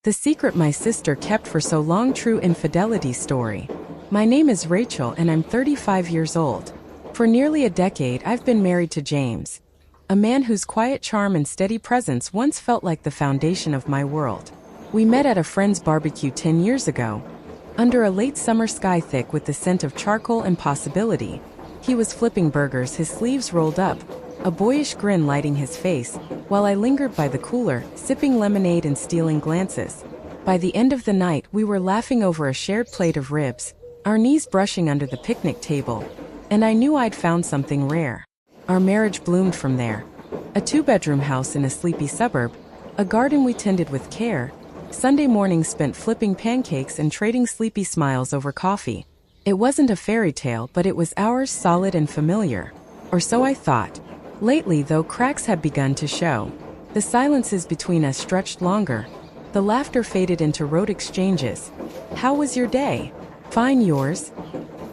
The secret my sister kept for so long. True infidelity story. My name is Rachel and I'm 35 years old. For nearly a decade I've been married to James, a man whose quiet charm and steady presence once felt like the foundation of my world. We met at a friend's barbecue 10 years ago, under a late summer sky thick with the scent of charcoal and possibility. He was flipping burgers, his sleeves rolled up, a boyish grin lighting his face, while I lingered by the cooler, sipping lemonade and stealing glances. By the end of the night, we were laughing over a shared plate of ribs, our knees brushing under the picnic table, and I knew I'd found something rare. Our marriage bloomed from there. A two-bedroom house in a sleepy suburb, a garden we tended with care, Sunday mornings spent flipping pancakes and trading sleepy smiles over coffee. It wasn't a fairy tale, but it was ours, solid and familiar. Or so I thought. Lately, though, cracks had begun to show. The silences between us stretched longer. The laughter faded into rote exchanges. "How was your day?" "Fine, yours?"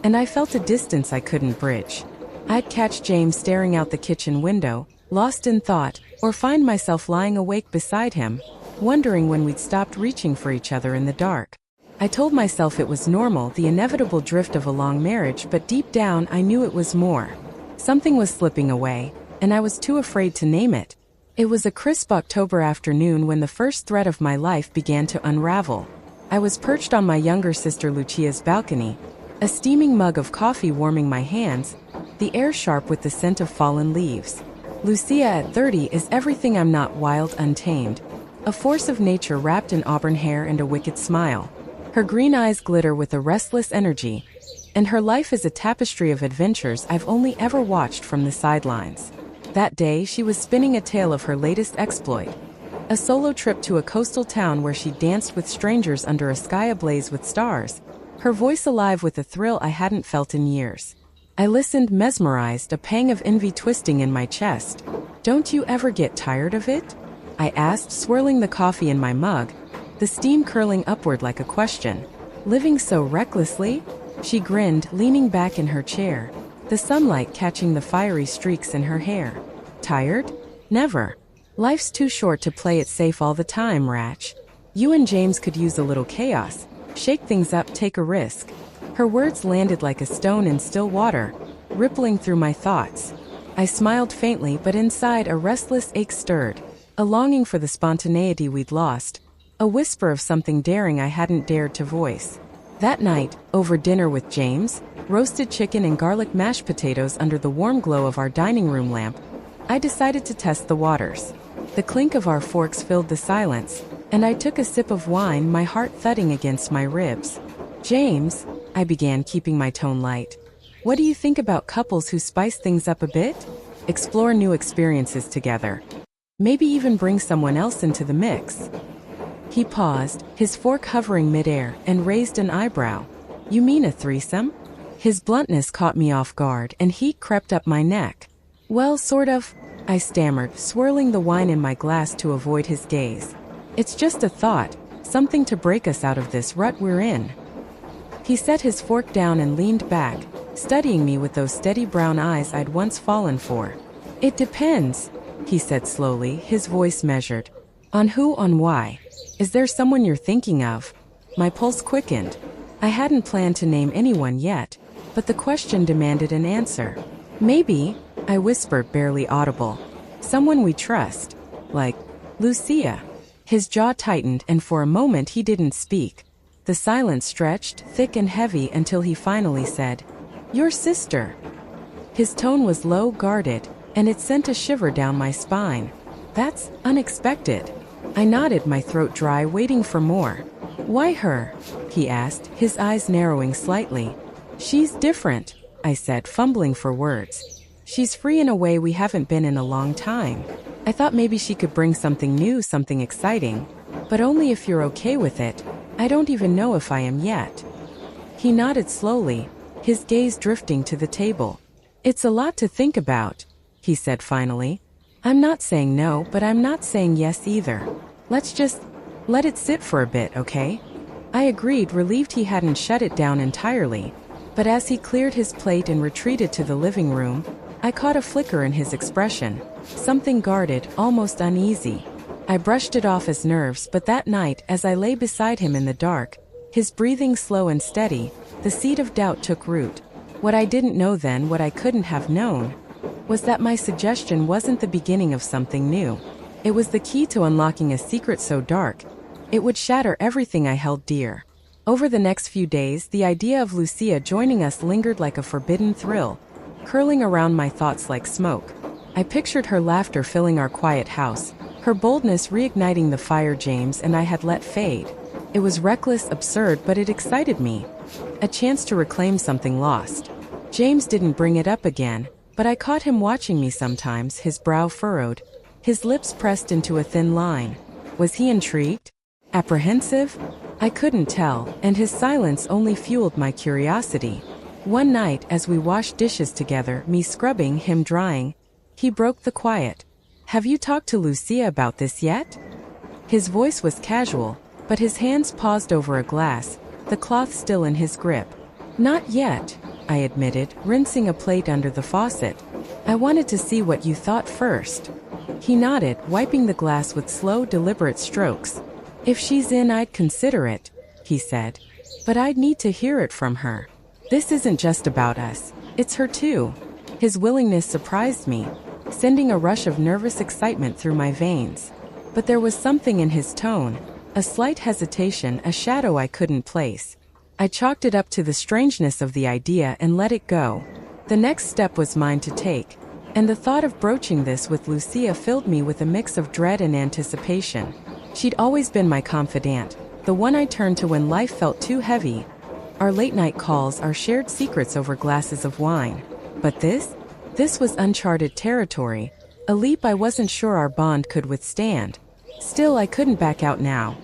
And I felt a distance I couldn't bridge. I'd catch James staring out the kitchen window, lost in thought, or find myself lying awake beside him, wondering when we'd stopped reaching for each other in the dark. I told myself it was normal, the inevitable drift of a long marriage, but deep down I knew it was more. Something was slipping away, and I was too afraid to name it. It was a crisp October afternoon when the first thread of my life began to unravel. I was perched on my younger sister Lucia's balcony, a steaming mug of coffee warming my hands, the air sharp with the scent of fallen leaves. Lucia at 30 is everything I'm not: wild, untamed, a force of nature wrapped in auburn hair and a wicked smile. Her green eyes glitter with a restless energy, and her life is a tapestry of adventures I've only ever watched from the sidelines. That day, she was spinning a tale of her latest exploit, a solo trip to a coastal town where she danced with strangers under a sky ablaze with stars, her voice alive with a thrill I hadn't felt in years. I listened, mesmerized, a pang of envy twisting in my chest. "Don't you ever get tired of it?" I asked, swirling the coffee in my mug, the steam curling upward like a question. "Living so recklessly?" She grinned, leaning back in her chair, the sunlight catching the fiery streaks in her hair. "Tired? Never. Life's too short to play it safe all the time, Ratch. You and James could use a little chaos. Shake things up, take a risk." Her words landed like a stone in still water, rippling through my thoughts. I smiled faintly, but inside a restless ache stirred, a longing for the spontaneity we'd lost, a whisper of something daring I hadn't dared to voice. That night, over dinner with James, roasted chicken and garlic mashed potatoes under the warm glow of our dining room lamp, I decided to test the waters. The clink of our forks filled the silence, and I took a sip of wine, my heart thudding against my ribs. "James," I began, keeping my tone light, "what do you think about couples who spice things up a bit? Explore new experiences together. Maybe even bring someone else into the mix." He paused, his fork hovering midair, and raised an eyebrow. "You mean a threesome?" His bluntness caught me off guard, and heat crept up my neck. "Well, sort of," I stammered, swirling the wine in my glass to avoid his gaze. "It's just a thought, something to break us out of this rut we're in." He set his fork down and leaned back, studying me with those steady brown eyes I'd once fallen for. "It depends," he said slowly, his voice measured. "On who, on why? Is there someone you're thinking of?" My pulse quickened. I hadn't planned to name anyone yet, but the question demanded an answer. "Maybe," I whispered, barely audible, "someone we trust. Like Lucia." His jaw tightened, and for a moment he didn't speak. The silence stretched, thick and heavy, until he finally said, "Your sister." His tone was low, guarded, and it sent a shiver down my spine. "That's unexpected." I nodded, my throat dry, waiting for more. "Why her?" he asked, his eyes narrowing slightly. "She's different," I said, fumbling for words. "She's free in a way we haven't been in a long time. I thought maybe she could bring something new, something exciting. But only if you're okay with it. I don't even know if I am yet." He nodded slowly, his gaze drifting to the table. "It's a lot to think about," he said finally. "I'm not saying no, but I'm not saying yes either. Let's just let it sit for a bit, okay?" I agreed, relieved he hadn't shut it down entirely. But as he cleared his plate and retreated to the living room, I caught a flicker in his expression, something guarded, almost uneasy. I brushed it off as nerves, but that night, as I lay beside him in the dark, his breathing slow and steady, the seed of doubt took root. What I didn't know then, what I couldn't have known, was that my suggestion wasn't the beginning of something new. It was the key to unlocking a secret so dark, it would shatter everything I held dear. Over the next few days, the idea of Lucia joining us lingered like a forbidden thrill, curling around my thoughts like smoke. I pictured her laughter filling our quiet house, her boldness reigniting the fire James and I had let fade. It was reckless, absurd, but it excited me. A chance to reclaim something lost. James didn't bring it up again, but I caught him watching me sometimes, his brow furrowed, his lips pressed into a thin line. Was he intrigued? Apprehensive? I couldn't tell, and his silence only fueled my curiosity. One night, as we washed dishes together, me scrubbing, him drying, he broke the quiet. Have you talked to Lucia about this yet? His voice was casual, but his hands paused over a glass, the cloth still in his grip. Not yet, I admitted, rinsing a plate under the faucet. I wanted to see what you thought first. He nodded, wiping the glass with slow, deliberate strokes. If she's in, I'd consider it, he said. But I'd need to hear it from her. This isn't just about us. It's her too. His willingness surprised me, sending a rush of nervous excitement through my veins. But there was something in his tone, a slight hesitation, a shadow I couldn't place. I chalked it up to the strangeness of the idea and let it go. The next step was mine to take, and the thought of broaching this with Lucia filled me with a mix of dread and anticipation. She'd always been my confidant, the one I turned to when life felt too heavy. Our late-night calls, our shared secrets over glasses of wine. But this was uncharted territory, a leap I wasn't sure our bond could withstand. Still, I couldn't back out now.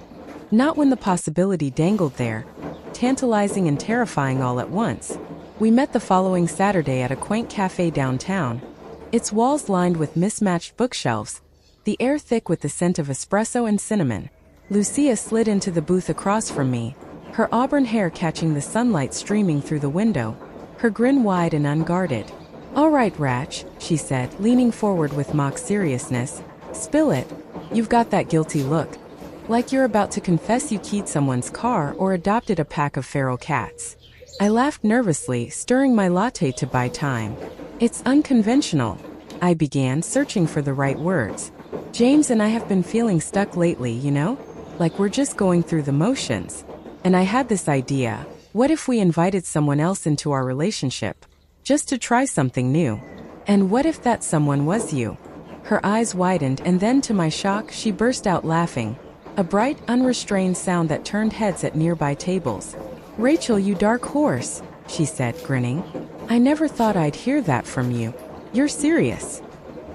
Not when the possibility dangled there, tantalizing and terrifying all at once. We met the following Saturday at a quaint cafe downtown, its walls lined with mismatched bookshelves, the air thick with the scent of espresso and cinnamon. Lucia slid into the booth across from me, her auburn hair catching the sunlight streaming through the window, her grin wide and unguarded. All right, Ratch, she said, leaning forward with mock seriousness. Spill it. You've got that guilty look. Like you're about to confess you keyed someone's car or adopted a pack of feral cats. I laughed nervously, stirring my latte to buy time. It's unconventional, I began, searching for the right words. James and I have been feeling stuck lately, you know? Like we're just going through the motions. And I had this idea. What if we invited someone else into our relationship? Just to try something new. And what if that someone was you? Her eyes widened, and then to my shock, she burst out laughing. A bright, unrestrained sound that turned heads at nearby tables. Rachel, you dark horse, she said, grinning. I never thought I'd hear that from you. You're serious.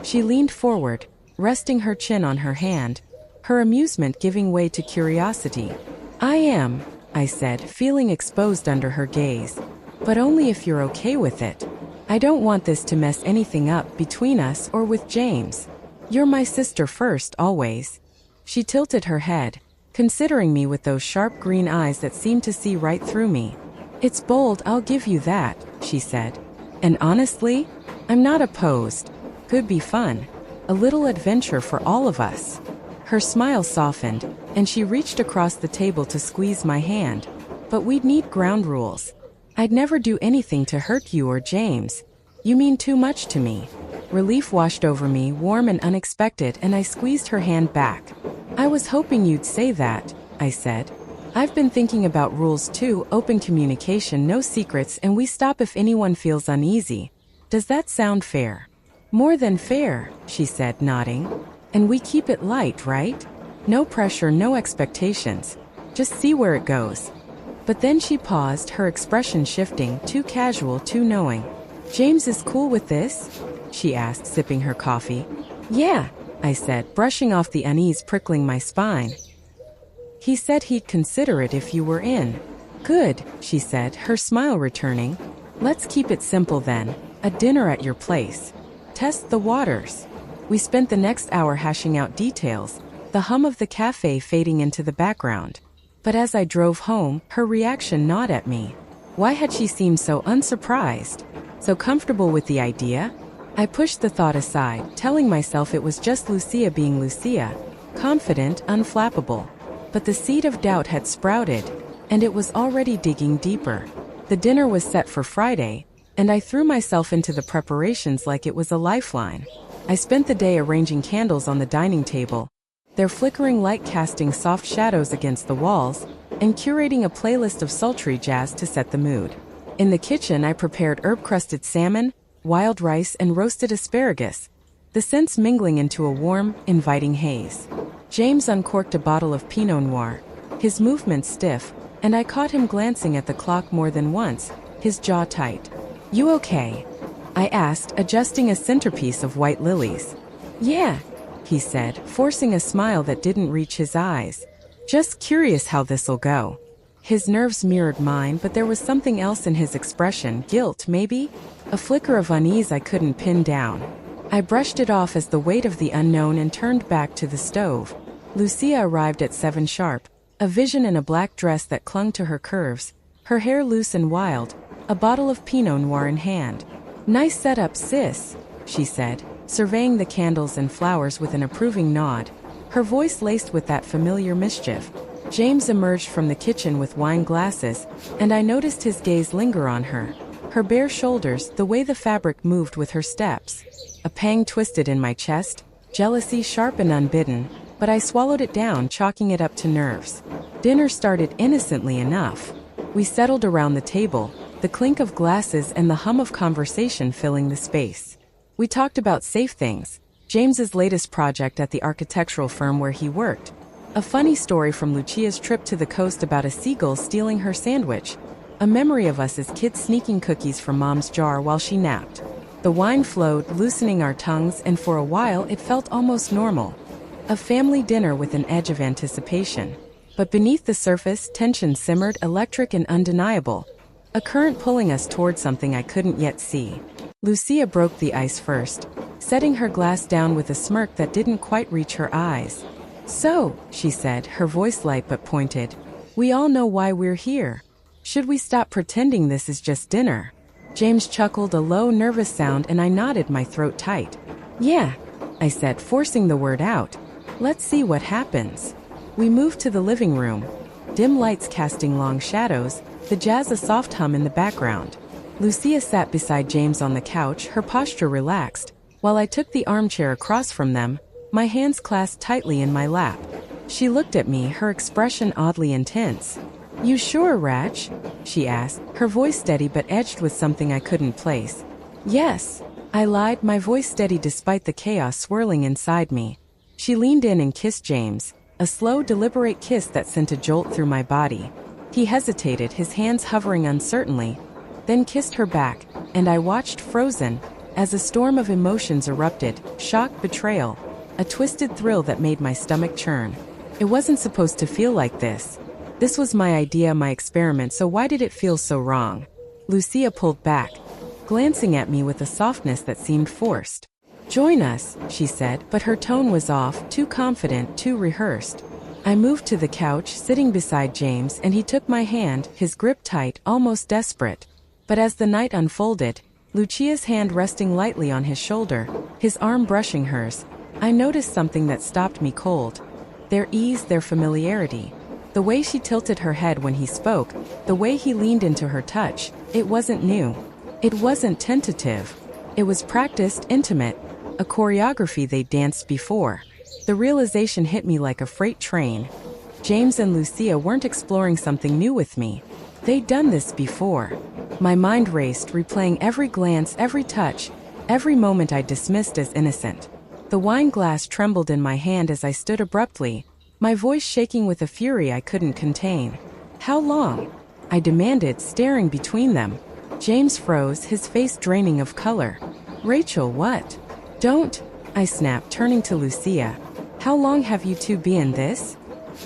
She leaned forward, resting her chin on her hand, her amusement giving way to curiosity. I am, I said, feeling exposed under her gaze. But only if you're okay with it. I don't want this to mess anything up between us or with James. You're my sister first, always. She tilted her head, considering me with those sharp green eyes that seemed to see right through me. It's bold, I'll give you that, she said. And honestly, I'm not opposed. Could be fun. A little adventure for all of us. Her smile softened, and she reached across the table to squeeze my hand. But we'd need ground rules. I'd never do anything to hurt you or James. You mean too much to me. Relief washed over me, warm and unexpected, and I squeezed her hand back. I was hoping you'd say that, I said. I've been thinking about rules too, open communication, no secrets, and we stop if anyone feels uneasy. Does that sound fair? More than fair, she said, nodding. And we keep it light, right? No pressure, no expectations. Just see where it goes. But then she paused, her expression shifting, too casual, too knowing. James is cool with this? She asked, sipping her coffee. Yeah, I said, brushing off the unease prickling my spine. He said he'd consider it if you were in. Good, she said, her smile returning. Let's keep it simple then. A dinner at your place. Test the waters. We spent the next hour hashing out details, the hum of the cafe fading into the background. But as I drove home, her reaction gnawed at me. Why had she seemed so unsurprised? So comfortable with the idea? I pushed the thought aside, telling myself it was just Lucia being Lucia. confident, unflappable. But the seed of doubt had sprouted, and it was already digging deeper. The dinner was set for Friday, and I threw myself into the preparations like it was a lifeline. I spent the day arranging candles on the dining table, their flickering light casting soft shadows against the walls, and curating a playlist of sultry jazz to set the mood. In the kitchen, I prepared herb-crusted salmon, wild rice, and roasted asparagus, the scents mingling into a warm, inviting haze. James uncorked a bottle of Pinot Noir, his movements stiff, and I caught him glancing at the clock more than once, his jaw tight. "You okay?" I asked, adjusting a centerpiece of white lilies. "Yeah," he said, forcing a smile that didn't reach his eyes. "Just curious how this'll go." His nerves mirrored mine, but there was something else in his expression, guilt maybe? A flicker of unease I couldn't pin down. I brushed it off as the weight of the unknown and turned back to the stove. Lucia arrived at 7 sharp, a vision in a black dress that clung to her curves, her hair loose and wild, a bottle of Pinot Noir in hand. "Nice setup, sis," she said, surveying the candles and flowers with an approving nod, her voice laced with that familiar mischief. James emerged from the kitchen with wine glasses, and I noticed his gaze linger on her. Her bare shoulders, the way the fabric moved with her steps. A pang twisted in my chest, jealousy sharp and unbidden, but I swallowed it down, chalking it up to nerves. Dinner started innocently enough. We settled around the table, the clink of glasses and the hum of conversation filling the space. We talked about safe things, James's latest project at the architectural firm where he worked, a funny story from Lucia's trip to the coast about a seagull stealing her sandwich, a memory of us as kids sneaking cookies from Mom's jar while she napped. The wine flowed, loosening our tongues, and for a while it felt almost normal. A family dinner with an edge of anticipation. But beneath the surface, tension simmered, electric and undeniable, a current pulling us toward something I couldn't yet see. Lucia broke the ice first, setting her glass down with a smirk that didn't quite reach her eyes. "So," she said, her voice light but pointed, "we all know why we're here. Should we stop pretending this is just dinner?" James chuckled, a low, nervous sound, and I nodded, my throat tight. "Yeah," I said, forcing the word out. "Let's see what happens." We moved to the living room, dim lights casting long shadows, the jazz a soft hum in the background. Lucia sat beside James on the couch, her posture relaxed, while I took the armchair across from them, my hands clasped tightly in my lap. She looked at me, her expression oddly intense. "You sure, Ratch?" she asked, her voice steady but edged with something I couldn't place. "Yes," I lied, my voice steady despite the chaos swirling inside me. She leaned in and kissed James, a slow, deliberate kiss that sent a jolt through my body. He hesitated, his hands hovering uncertainly, then kissed her back, and I watched frozen, as a storm of emotions erupted, shock, betrayal, a twisted thrill that made my stomach churn. It wasn't supposed to feel like this. This was my idea, my experiment, so why did it feel so wrong? Lucia pulled back, glancing at me with a softness that seemed forced. "Join us," she said, but her tone was off, too confident, too rehearsed. I moved to the couch, sitting beside James, and he took my hand, his grip tight, almost desperate. But as the night unfolded, Lucia's hand resting lightly on his shoulder, his arm brushing hers, I noticed something that stopped me cold. Their ease, their familiarity. The way she tilted her head when he spoke, the way he leaned into her touch, it wasn't new. It wasn't tentative. It was practiced, intimate, a choreography they'd danced before. The realization hit me like a freight train. James and Lucia weren't exploring something new with me. They'd done this before. My mind raced, replaying every glance, every touch, every moment I dismissed as innocent. The wine glass trembled in my hand as I stood abruptly, my voice shaking with a fury I couldn't contain. "How long?" I demanded, staring between them. James froze, his face draining of color. "Rachel, what?" "Don't," I snapped, turning to Lucia. "How long have you two been this?"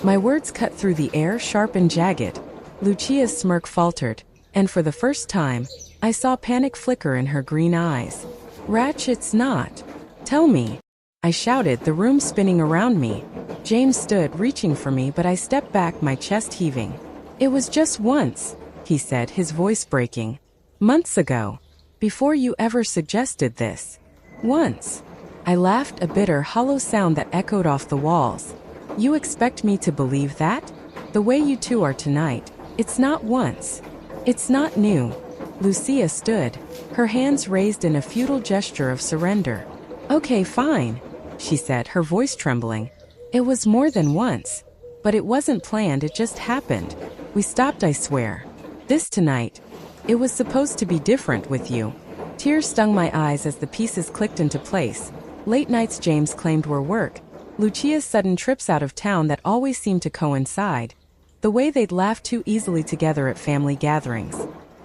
My words cut through the air, sharp and jagged. Lucia's smirk faltered, and for the first time, I saw panic flicker in her green eyes. "Ratch, it's not. Tell me," I shouted, the room spinning around me. James stood, reaching for me, but I stepped back, my chest heaving. "It was just once," he said, his voice breaking. "Months ago. Before you ever suggested this. Once." I laughed, a bitter, hollow sound that echoed off the walls. You expect me to believe that? The way you two are tonight, it's not once. It's not new. Lucia stood, her hands raised in a futile gesture of surrender. Okay, fine, she said, her voice trembling. It was more than once. But it wasn't planned, it just happened. We stopped, I swear. This tonight. It was supposed to be different with you. Tears stung my eyes as the pieces clicked into place. Late nights James claimed were work. Lucia's sudden trips out of town that always seemed to coincide. The way they'd laugh too easily together at family gatherings.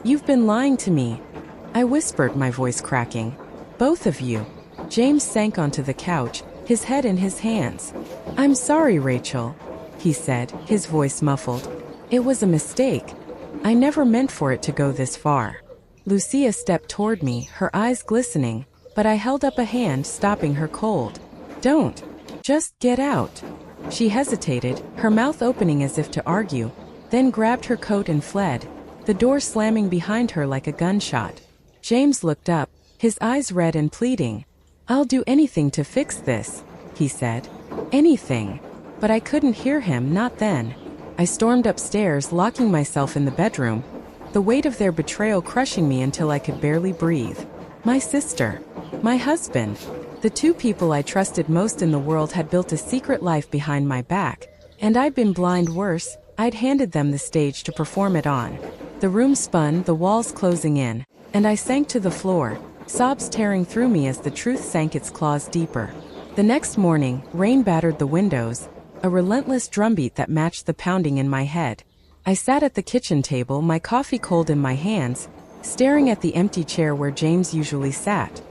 You've been lying to me, I whispered, my voice cracking. Both of you. James sank onto the couch, his head in his hands. I'm sorry, Rachel, he said, his voice muffled. It was a mistake. I never meant for it to go this far. Lucia stepped toward me, her eyes glistening, but I held up a hand, stopping her cold. Don't. Just get out. She hesitated, her mouth opening as if to argue, then grabbed her coat and fled, the door slamming behind her like a gunshot. James looked up, his eyes red and pleading. I'll do anything to fix this, he said. Anything. But I couldn't hear him, not then. I stormed upstairs, locking myself in the bedroom, the weight of their betrayal crushing me until I could barely breathe. My sister. My husband. The two people I trusted most in the world had built a secret life behind my back, and I'd been blind. Worse, I'd handed them the stage to perform it on. The room spun, the walls closing in, and I sank to the floor, sobs tearing through me as the truth sank its claws deeper. The next morning, rain battered the windows, a relentless drumbeat that matched the pounding in my head. I sat at the kitchen table, my coffee cold in my hands, staring at the empty chair where James usually sat.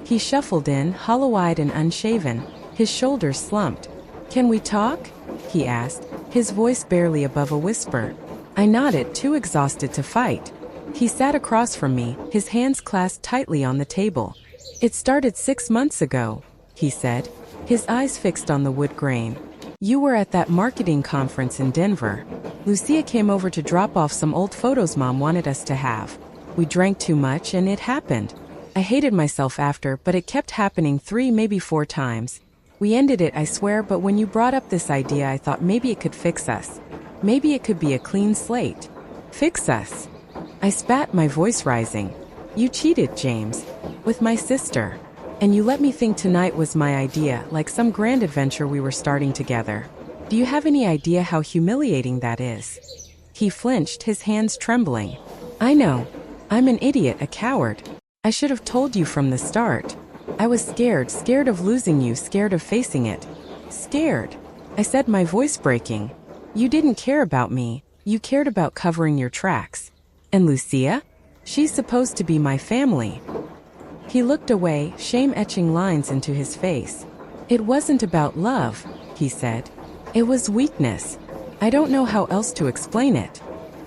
He shuffled in, hollow-eyed and unshaven, his shoulders slumped. Can we talk? He asked, his voice barely above a whisper. I nodded, too exhausted to fight. He sat across from me, his hands clasped tightly on the table. It started 6 months ago, he said, his eyes fixed on the wood grain. You were at that marketing conference in Denver. Lucia came over to drop off some old photos Mom wanted us to have. We drank too much and it happened. I hated myself after, but it kept happening 3, maybe 4 times. We ended it, I swear, but when you brought up this idea I thought maybe it could fix us. Maybe it could be a clean slate. Fix us. I spat, my voice rising. You cheated, James. With my sister. And you let me think tonight was my idea, like some grand adventure we were starting together. Do you have any idea how humiliating that is? He flinched, his hands trembling. I know. I'm an idiot, a coward. I should have told you from the start. I was scared of losing you, scared of facing it. Scared. I said, my voice breaking. You didn't care about me. You cared about covering your tracks. And Lucia? She's supposed to be my family. He looked away, shame etching lines into his face. It wasn't about love, he said. It was weakness. I don't know how else to explain it.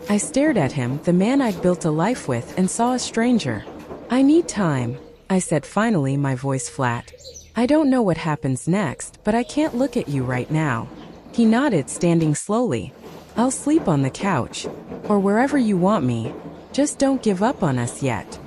I stared at him, the man I'd built a life with, and saw a stranger. I need time, I said finally, my voice flat. I don't know what happens next, but I can't look at you right now. He nodded, standing slowly. I'll sleep on the couch. Or wherever you want me. Just don't give up on us yet.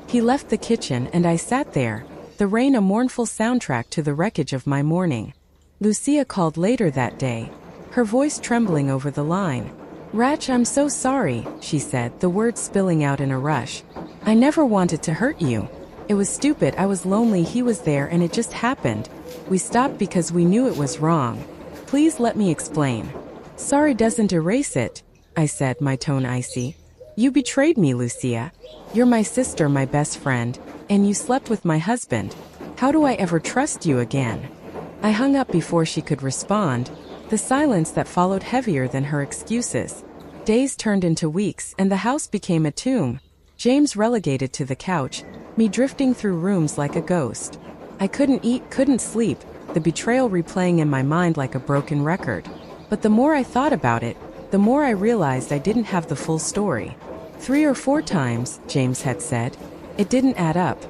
He left the kitchen and I sat there, the rain a mournful soundtrack to the wreckage of my morning. Lucia called later that day, her voice trembling over the line. Rach, I'm so sorry, she said, the words spilling out in a rush. I never wanted to hurt you. It was stupid, I was lonely, he was there, and it just happened. We stopped because we knew it was wrong. Please let me explain. Sorry doesn't erase it, I said, my tone icy. You betrayed me, Lucia. You're my sister, my best friend, and you slept with my husband. How do I ever trust you again? I hung up before she could respond, the silence that followed heavier than her excuses. Days turned into weeks, and the house became a tomb. James relegated to the couch, me drifting through rooms like a ghost. I couldn't eat, couldn't sleep, the betrayal replaying in my mind like a broken record. But the more I thought about it, the more I realized I didn't have the full story. 3 or 4 times, James had said. It didn't add up.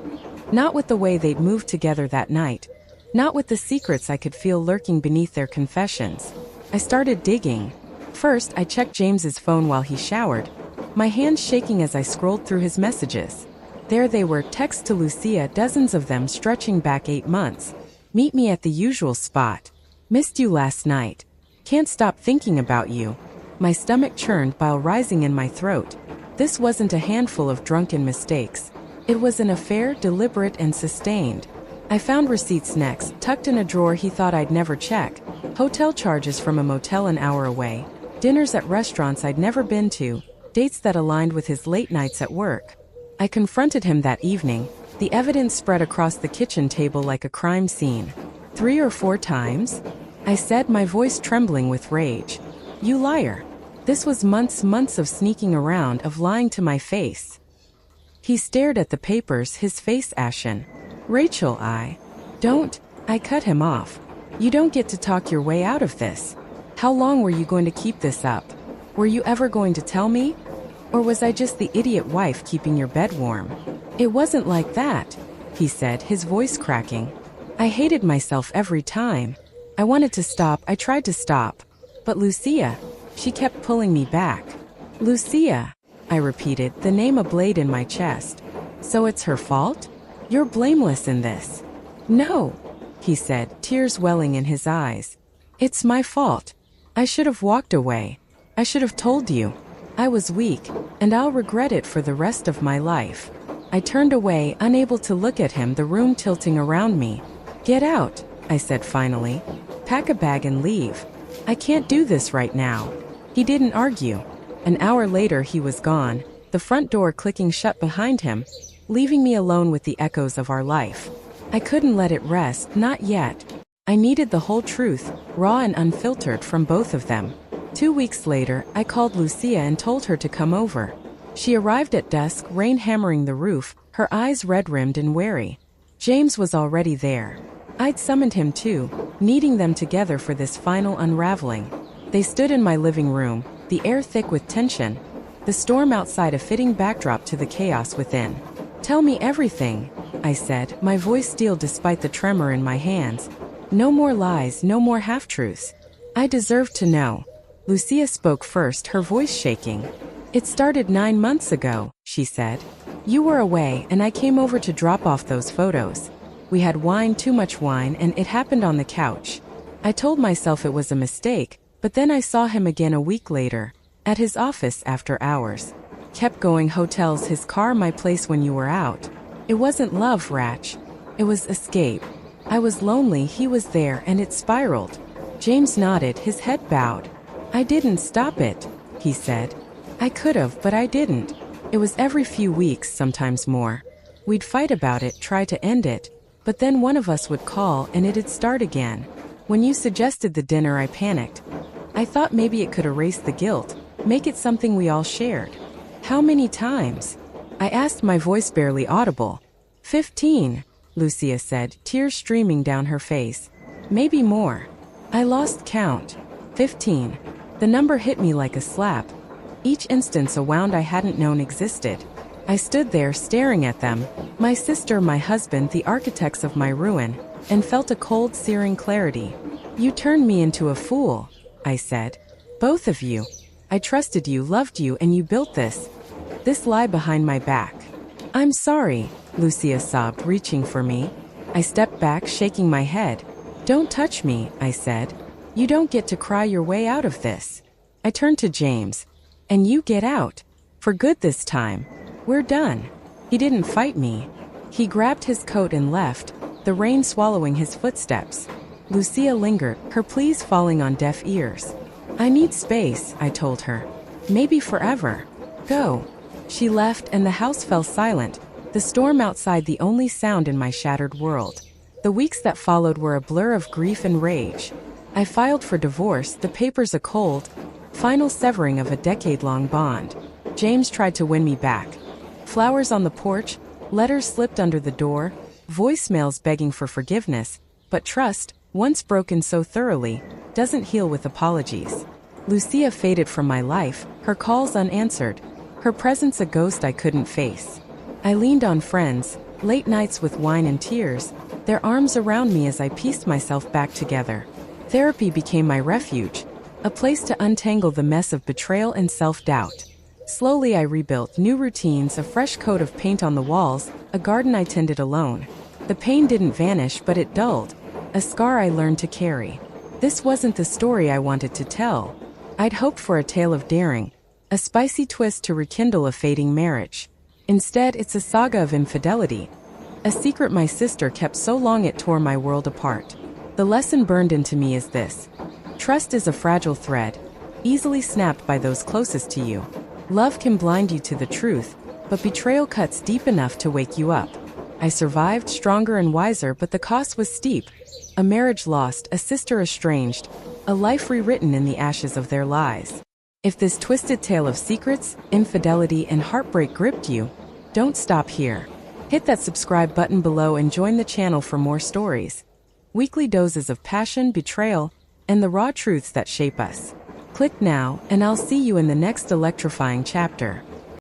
Not with the way they'd moved together that night. Not with the secrets I could feel lurking beneath their confessions. I started digging. First, I checked James's phone while he showered, my hands shaking as I scrolled through his messages. There they were, texts to Lucia, dozens of them stretching back 8 months. Meet me at the usual spot. Missed you last night. Can't stop thinking about you. My stomach churned, bile rising in my throat. This wasn't a handful of drunken mistakes. It was an affair, deliberate and sustained. I found receipts next, tucked in a drawer he thought I'd never check. Hotel charges from a motel an hour away. Dinners at restaurants I'd never been to. Dates that aligned with his late nights at work. I confronted him that evening. The evidence spread across the kitchen table like a crime scene. 3 or 4 times? I said, my voice trembling with rage. You liar. This was months of sneaking around, of lying to my face. He stared at the papers, his face ashen. Rachel, I cut him off. You don't get to talk your way out of this. How long were you going to keep this up? Were you ever going to tell me? Or was I just the idiot wife keeping your bed warm? It wasn't like that, he said, his voice cracking. I hated myself every time. I wanted to stop, I tried to stop. But Lucia, she kept pulling me back. Lucia, I repeated, the name a blade in my chest. So it's her fault? You're blameless in this. No, he said, tears welling in his eyes. It's my fault. I should have walked away. I should have told you. I was weak, and I'll regret it for the rest of my life. I turned away, unable to look at him, the room tilting around me. Get out, I said finally. Pack a bag and leave. I can't do this right now. He didn't argue. An hour later he was gone, the front door clicking shut behind him, leaving me alone with the echoes of our life. I couldn't let it rest, not yet. I needed the whole truth, raw and unfiltered, from both of them. 2 weeks later, I called Lucia and told her to come over. She arrived at dusk, rain hammering the roof, her eyes red-rimmed and wary. James was already there. I'd summoned him too, needing them together for this final unraveling. They stood in my living room, the air thick with tension, the storm outside a fitting backdrop to the chaos within. Tell me everything, I said, my voice steel despite the tremor in my hands. No more lies, no more half-truths. I deserve to know. Lucia spoke first, her voice shaking. It started 9 months ago, she said. You were away, and I came over to drop off those photos. We had wine, too much wine, and it happened on the couch. I told myself it was a mistake, but then I saw him again a week later, at his office after hours. Kept going, hotels, his car, my place when you were out. It wasn't love, Ratch. It was escape. I was lonely, he was there, and it spiraled. James nodded, his head bowed. I didn't stop it, he said. I could have, but I didn't. It was every few weeks, sometimes more. We'd fight about it, try to end it, but then one of us would call and it'd start again. When you suggested the dinner, I panicked. I thought maybe it could erase the guilt, make it something we all shared. How many times? I asked, my voice barely audible. 15, Lucia said, tears streaming down her face. Maybe more. I lost count. 15. The number hit me like a slap. Each instance a wound I hadn't known existed. I stood there staring at them, my sister, my husband, the architects of my ruin, and felt a cold, searing clarity. You turned me into a fool, I said. Both of you. I trusted you, loved you, and you built this lie behind my back. I'm sorry, Lucia sobbed, reaching for me. I stepped back, shaking my head. Don't touch me, I said. You don't get to cry your way out of this. I turned to James. And you get out. For good this time. We're done. He didn't fight me. He grabbed his coat and left, the rain swallowing his footsteps. Lucia lingered, her pleas falling on deaf ears. I need space, I told her. Maybe forever. Go. She left and the house fell silent, the storm outside the only sound in my shattered world. The weeks that followed were a blur of grief and rage. I filed for divorce, the papers a cold, final severing of a decade-long bond. James tried to win me back. Flowers on the porch, letters slipped under the door, voicemails begging for forgiveness, but trust, once broken so thoroughly, doesn't heal with apologies. Lucia faded from my life, her calls unanswered, her presence a ghost I couldn't face. I leaned on friends, late nights with wine and tears, their arms around me as I pieced myself back together. Therapy became my refuge, a place to untangle the mess of betrayal and self-doubt. Slowly I rebuilt new routines, a fresh coat of paint on the walls, a garden I tended alone. The pain didn't vanish, but it dulled, a scar I learned to carry. This wasn't the story I wanted to tell. I'd hoped for a tale of daring, a spicy twist to rekindle a fading marriage. Instead, it's a saga of infidelity, a secret my sister kept so long it tore my world apart. The lesson burned into me is this: trust is a fragile thread, easily snapped by those closest to you. Love can blind you to the truth, but betrayal cuts deep enough to wake you up. I survived, stronger and wiser, but the cost was steep. A marriage lost, a sister estranged, a life rewritten in the ashes of their lies. If this twisted tale of secrets, infidelity, and heartbreak gripped you, don't stop here. Hit that subscribe button below and join the channel for more stories. Weekly doses of passion, betrayal, and the raw truths that shape us. Click now, and I'll see you in the next electrifying chapter.